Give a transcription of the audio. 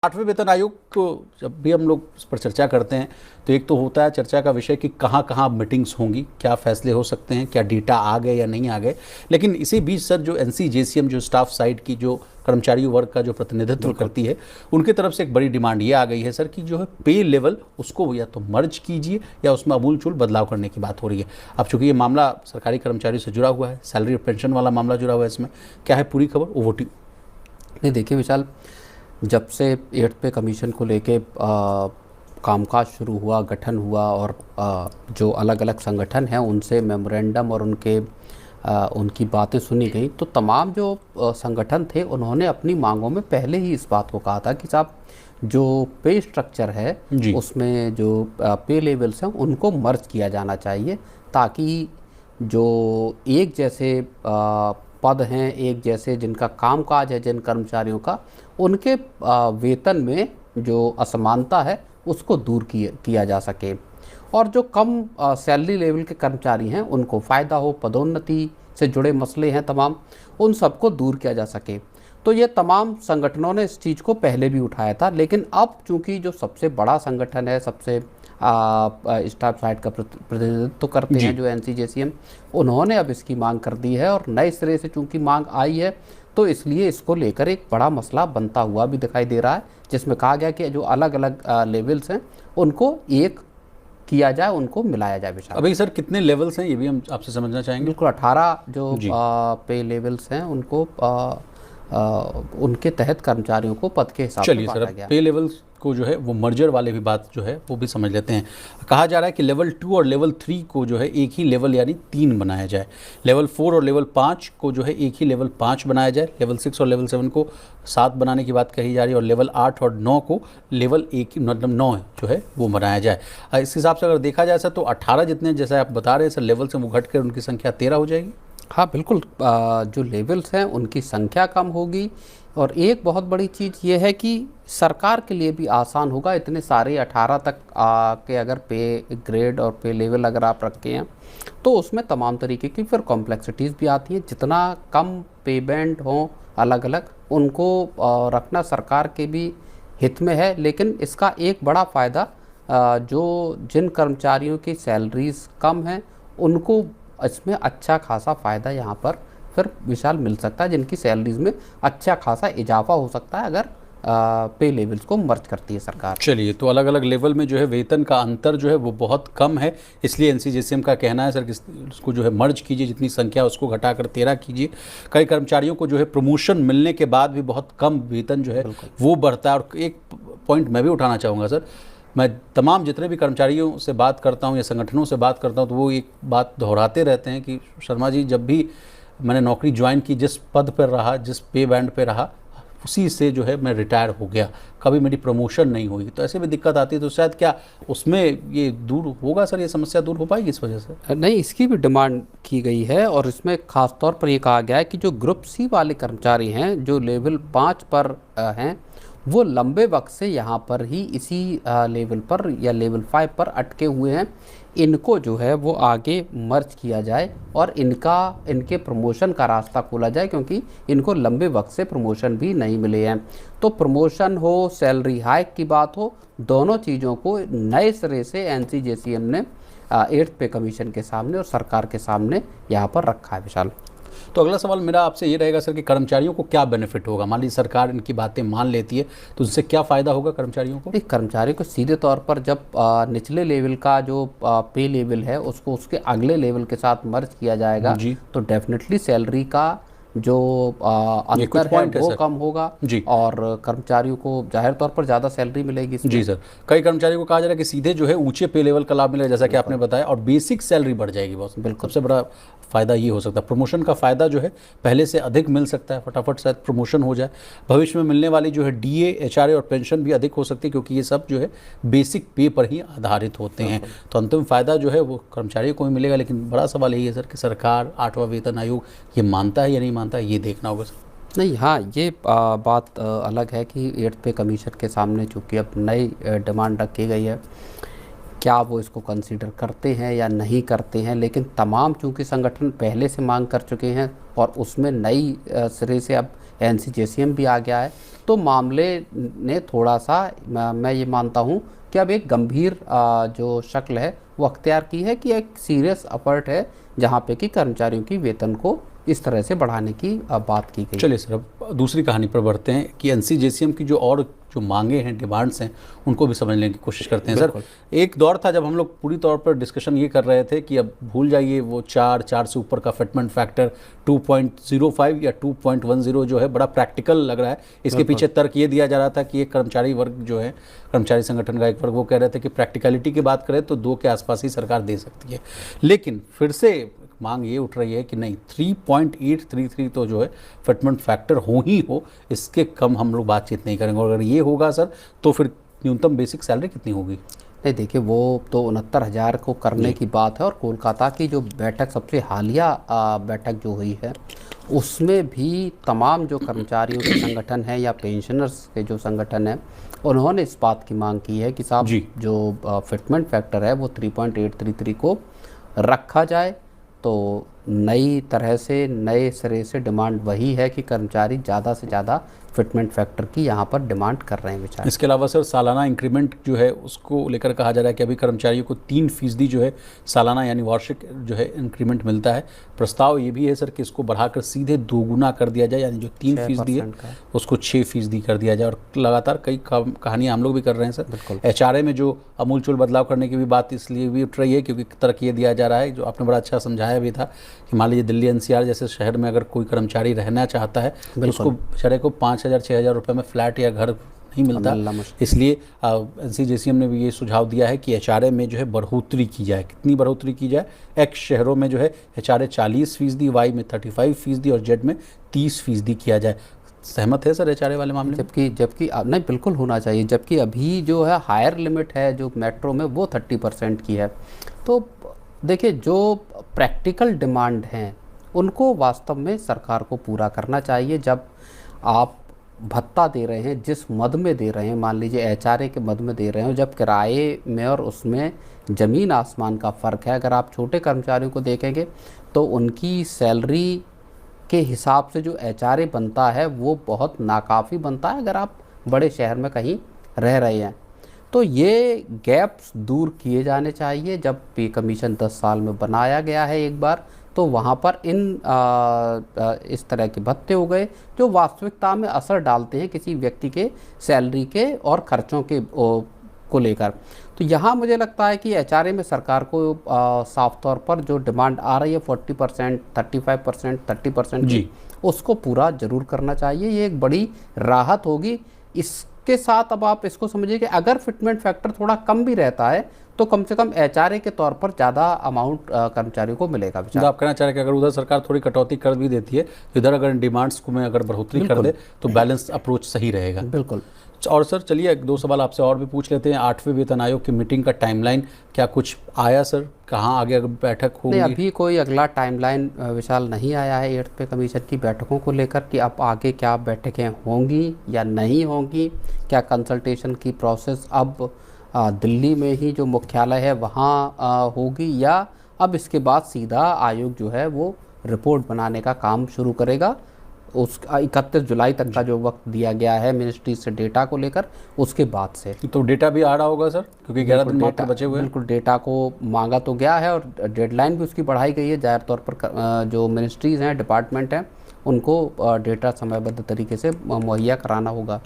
आठवें वेतन आयोग को जब भी हम लोग इस पर चर्चा करते हैं तो एक तो होता है चर्चा का विषय कि कहाँ कहाँ मीटिंग्स होंगी, क्या फैसले हो सकते हैं, क्या डेटा आ गए या नहीं आ गए। लेकिन इसी बीच सर जो एनसीजेसीएम जो स्टाफ साइड की जो कर्मचारी वर्ग का जो प्रतिनिधित्व करती है, उनकी तरफ से एक बड़ी डिमांड ये आ गई है सर कि जो है पे लेवल उसको या तो मर्ज कीजिए या उसमें अमूलचूल बदलाव करने की बात हो रही है। अब चूंकि ये मामला सरकारी कर्मचारियों से जुड़ा हुआ है, सैलरी और पेंशन वाला मामला जुड़ा हुआ है, इसमें क्या है पूरी खबर ओवरटी। नहीं देखिए विशाल, जब से 8th पे कमीशन को लेके कामकाज शुरू हुआ, गठन हुआ और जो अलग अलग संगठन हैं उनसे मेमोरेंडम और उनकी बातें सुनी गई, तो तमाम जो संगठन थे उन्होंने अपनी मांगों में पहले ही इस बात को कहा था कि साहब जो पे स्ट्रक्चर है उसमें जो पे लेवल्स हैं उनको मर्ज किया जाना चाहिए, ताकि जो एक जैसे पद हैं, एक जैसे जिनका कामकाज है जिन कर्मचारियों का, उनके वेतन में जो असमानता है उसको दूर किया जा सके और जो कम सैलरी लेवल के कर्मचारी हैं उनको फ़ायदा हो, पदोन्नति से जुड़े मसले हैं तमाम, उन सबको दूर किया जा सके। तो ये तमाम संगठनों ने इस चीज़ को पहले भी उठाया था, लेकिन अब चूंकि जो सबसे बड़ा संगठन है, सबसे स्टाफ साइड का प्रतिनिधित्व करते हैं जो एनसीजेसीएम, उन्होंने अब इसकी मांग कर दी है और नए सिरे से चूंकि मांग आई है तो इसलिए इसको लेकर एक बड़ा मसला बनता हुआ भी दिखाई दे रहा है, जिसमें कहा गया कि जो अलग अलग लेवल्स हैं उनको एक किया जाए, उनको मिलाया जाए। विशाल, अभी सर कितने लेवल्स हैं ये भी हम आपसे समझना चाहेंगे। बिल्कुल 18 जो पे लेवल्स हैं उनको उनके तहत कर्मचारियों को पद के हिसाब से बांटा गया। पे लेवल्स को जो है वो मर्जर वाले भी बात जो है वो भी समझ लेते हैं। कहा जा रहा है कि लेवल 2 और लेवल 3 को जो है एक ही लेवल यानी 3 बनाया जाए, लेवल 4 और लेवल 5 को जो है एक ही लेवल 5 बनाया जाए, लेवल 6 और लेवल 7 को 7 बनाने की बात कही जा रही है और लेवल 8 और 9 को लेवल 1 मतलब 9 जो है वो बनाया जाए। इस हिसाब से अगर देखा जाए सर तो 18 जितने जैसे आप बता रहे हैं सर लेवल से वो घट कर उनकी संख्या 13 हो जाएगी। हाँ बिल्कुल, जो लेवल्स हैं उनकी संख्या कम होगी और एक बहुत बड़ी चीज़ ये है कि सरकार के लिए भी आसान होगा। इतने सारे 18 तक के अगर पे ग्रेड और पे लेवल अगर आप रखे हैं तो उसमें तमाम तरीके की फिर कॉम्प्लेक्सिटीज़ भी आती हैं। जितना कम पे बैंड हों अलग अलग, उनको रखना सरकार के भी हित में है, लेकिन इसका एक बड़ा फ़ायदा जो जिन कर्मचारियों की सैलरीज़ कम हैं उनको इसमें अच्छा खासा फ़ायदा यहाँ पर फिर विशाल मिल सकता है, जिनकी सैलरीज में अच्छा खासा इजाफा हो सकता है अगर पे लेवल्स को मर्ज करती है सरकार। चलिए, तो अलग अलग लेवल में जो है वेतन का अंतर जो है वो बहुत कम है, इसलिए एनसीजेसीएम का कहना है सर कि उसको जो है मर्ज कीजिए, जितनी संख्या उसको घटाकर 13 कीजिए। कई कर्मचारियों को जो है प्रमोशन मिलने के बाद भी बहुत कम वेतन जो है वो बढ़ता है। और एक पॉइंट मैं भी उठाना चाहूँगा सर, मैं तमाम जितने भी कर्मचारियों से बात करता हूँ या संगठनों से बात करता हूँ तो वो एक बात दोहराते रहते हैं कि शर्मा जी, जब भी मैंने नौकरी ज्वाइन की, जिस पद पर रहा, जिस पे बैंड पे रहा, उसी से जो है मैं रिटायर हो गया, कभी मेरी प्रमोशन नहीं हुई। तो ऐसे में दिक्कत आती है, तो शायद क्या उसमें ये दूर होगा सर, ये समस्या दूर हो पाएगी इस वजह से? नहीं, इसकी भी डिमांड की गई है और इसमें खास तौर पर ये कहा गया है कि जो ग्रुप सी वाले कर्मचारी हैं जो लेवल 5 पर हैं, वो लंबे वक्त से यहाँ पर ही इसी लेवल पर या लेवल 5 पर अटके हुए हैं, इनको जो है वो आगे मर्ज किया जाए और इनके प्रमोशन का रास्ता खोला जाए, क्योंकि इनको लंबे वक्त से प्रमोशन भी नहीं मिले हैं। तो प्रमोशन हो, सैलरी हाइक की बात हो, दोनों चीज़ों को नए सिरे से एनसीजेसीएम ने 8th पे कमीशन के सामने और सरकार के सामने यहाँ पर रखा है। विशाल, तो अगला सवाल मेरा आपसे ये रहेगा सर कि कर्मचारियों को क्या बेनिफिट होगा? मान लीजिए सरकार इनकी बातें मान लेती है तो उससे क्या फ़ायदा होगा कर्मचारियों को? कर्मचारियों को सीधे तौर पर जब निचले लेवल का जो पे लेवल है उसको उसके अगले लेवल के साथ मर्ज किया जाएगा तो डेफिनेटली सैलरी का जो अंतर है वो कम होगा और कर्मचारियों को जाहिर तौर पर ज़्यादा सैलरी मिलेगी। जी सर, कई कर्मचारियों को कहा जा रहा है कि सीधे जो है ऊंचे पे लेवल का लाभ मिलेगा, जैसा कि आपने बताया, और बेसिक सैलरी बढ़ जाएगी बॉस। बिल्कुल, सबसे बड़ा फ़ायदा ये हो सकता है। प्रमोशन का फ़ायदा जो है पहले से अधिक मिल सकता है, फटाफट शायद प्रमोशन हो जाए। भविष्य में मिलने वाली जो है डीए, एचआरए और पेंशन भी अधिक हो सकती है, क्योंकि ये सब जो है बेसिक पे पर ही आधारित होते हैं। तो अंतिम फ़ायदा जो है वो कर्मचारियों को भी मिलेगा। लेकिन बड़ा सवाल यही है सर कि सरकार, 8वां वेतन आयोग ये मानता है या नहीं मानता है, ये देखना होगा सर। नहीं, हाँ, ये बात अलग है कि 8th पे कमीशन के सामने चूँकि अब नई डिमांड रखी गई है, क्या वो इसको कंसीडर करते हैं या नहीं करते हैं। लेकिन तमाम चूँकि संगठन पहले से मांग कर चुके हैं और उसमें नई सिरे से अब एनसीजेसीएम भी आ गया है, तो मामले ने थोड़ा सा मैं ये मानता हूँ कि अब एक गंभीर जो शक्ल है वो अख्तियार की है कि एक सीरियस एफर्ट है जहाँ पे कि कर्मचारियों की वेतन को इस तरह से बढ़ाने की बात की गई। चलिए सर, अब दूसरी कहानी पर बढ़ते हैं कि एनसीजेसीएम की जो मांगे हैं, डिमांड्स हैं, उनको भी समझने की कोशिश करते हैं। सर, एक दौर था जब हम लोग पूरी तौर पर डिस्कशन ये कर रहे थे कि अब भूल जाइए वो 4 से ऊपर का फिटमेंट फैक्टर, 2.05 या 2.10 जो है बड़ा प्रैक्टिकल लग रहा है। इसके पीछे तर्क ये दिया जा रहा था कि एक कर्मचारी वर्ग जो है, कर्मचारी संगठन का एक वर्ग, वो कह रहे थे कि प्रैक्टिकलिटी की बात करें तो 2 के आसपास ही सरकार दे सकती है। लेकिन फिर से मांग ये उठ रही है कि नहीं, 3.833 तो जो है फिटमेंट फैक्टर हो ही हो, इसके कम हम लोग बातचीत नहीं करेंगे। और अगर ये होगा सर, तो फिर न्यूनतम बेसिक सैलरी कितनी होगी? नहीं, देखिए वो तो 69,000 को करने की बात है, और कोलकाता की जो बैठक, सबसे हालिया बैठक जो हुई है, उसमें भी तमाम जो कर्मचारियों के संगठन हैं या पेंशनर्स के जो संगठन हैं, उन्होंने इस बात की मांग की है कि साहब जो फिटमेंट फैक्टर है वो 3.833 को रखा जाए। तो नई तरह से, नए सिरे से डिमांड वही है कि कर्मचारी ज़्यादा से ज़्यादा फिटमेंट फैक्टर की यहाँ पर डिमांड कर रहे हैं बेचारे। इसके अलावा सर, सालाना इंक्रीमेंट जो है उसको लेकर कहा जा रहा है कि अभी कर्मचारियों को 3% जो है सालाना यानी वार्षिक जो है इंक्रीमेंट मिलता है। प्रस्ताव ये भी है सर कि इसको बढ़ाकर सीधे 2 गुना कर दिया जाए, यानी जो 3% है उसको 6% कर दिया जाए। और लगातार कई कहानियाँ हम लोग भी कर रहे हैं सर। HRA में जो अमूलचूल बदलाव करने की भी बात इसलिए भी उठ रही है क्योंकि तर्क ये दिया जा रहा है, जो आपने बड़ा अच्छा समझाया भी था, कि मान लीजिए दिल्ली NCR जैसे शहर में अगर कोई कर्मचारी रहना चाहता है तो उसको बेचारे को 5,000-6,000 रुपये में फ्लैट या घर नहीं मिलता। इसलिए एनसीजेसीएम ने भी ये सुझाव दिया है कि HRA में जो है बढ़ोतरी की जाए। कितनी बढ़ोतरी की जाए? X शहरों में जो है HRA 40%, Y में 35% और Z में 30% किया जाए। सहमत है सर HRA वाले मामले? जबकि नहीं, बिल्कुल होना चाहिए। जबकि अभी जो है हायर लिमिट है जो मेट्रो में वो 30% की है। तो देखिए, जो प्रैक्टिकल डिमांड हैं उनको वास्तव में सरकार को पूरा करना चाहिए। जब आप भत्ता दे रहे हैं, जिस मद में दे रहे हैं, मान लीजिए HRA के मद में दे रहे हैं, जब किराए में और उसमें ज़मीन आसमान का फ़र्क है। अगर आप छोटे कर्मचारियों को देखेंगे तो उनकी सैलरी के हिसाब से जो HRA बनता है वो बहुत नाकाफ़ी बनता है अगर आप बड़े शहर में कहीं रह रहे हैं। तो ये गैप्स दूर किए जाने चाहिए। जब पे कमीशन 10 साल में बनाया गया है एक बार, तो वहाँ पर इस तरह के भत्ते हो गए जो वास्तविकता में असर डालते हैं किसी व्यक्ति के सैलरी के और खर्चों के को लेकर। तो यहाँ मुझे लगता है कि HRA में सरकार को साफ तौर पर जो डिमांड आ रही है 40%, 35%, 30% की, उसको पूरा जरूर करना चाहिए। ये एक बड़ी राहत होगी। इसके साथ अब आप इसको समझिए कि अगर फिटमेंट फैक्टर थोड़ा कम भी रहता है तो कम से कम HRA के तौर पर ज़्यादा अमाउंट कर्मचारियों को मिलेगा। तो आप कहना चाह रहे हैं कि अगर उधर सरकार थोड़ी कटौती कर भी देती है, इधर अगर डिमांड्स को में अगर बढ़ोतरी कर दे तो बैलेंस अप्रोच सही रहेगा। बिल्कुल। और सर चलिए 2 सवाल आपसे और भी पूछ लेते हैं। 8वें वेतन आयोग की मीटिंग का टाइमलाइन क्या कुछ आया सर? कहाँ आगे बैठक होगी? नहीं, अभी कोई अगला टाइमलाइन विशाल नहीं आया है 8th पे कमीशन की बैठकों को लेकर कि अब आगे क्या बैठकें होंगी या नहीं होंगी। क्या कंसल्टेशन की प्रोसेस अब दिल्ली में ही जो मुख्यालय है वहाँ होगी, या अब इसके बाद सीधा आयोग जो है वो रिपोर्ट बनाने का काम शुरू करेगा। उस 31 जुलाई तक का जो वक्त दिया गया है मिनिस्ट्री से डेटा को लेकर, उसके बाद से। तो डेटा भी आ रहा होगा सर, क्योंकि 11 दिन मात्र बचे हुए हैं। बिल्कुल, डेटा को मांगा तो गया है और डेडलाइन भी उसकी बढ़ाई गई है। जाहिर तौर पर जो मिनिस्ट्रीज़ हैं, डिपार्टमेंट हैं, उनको डेटा समयबद्ध तरीके से मुहैया कराना होगा।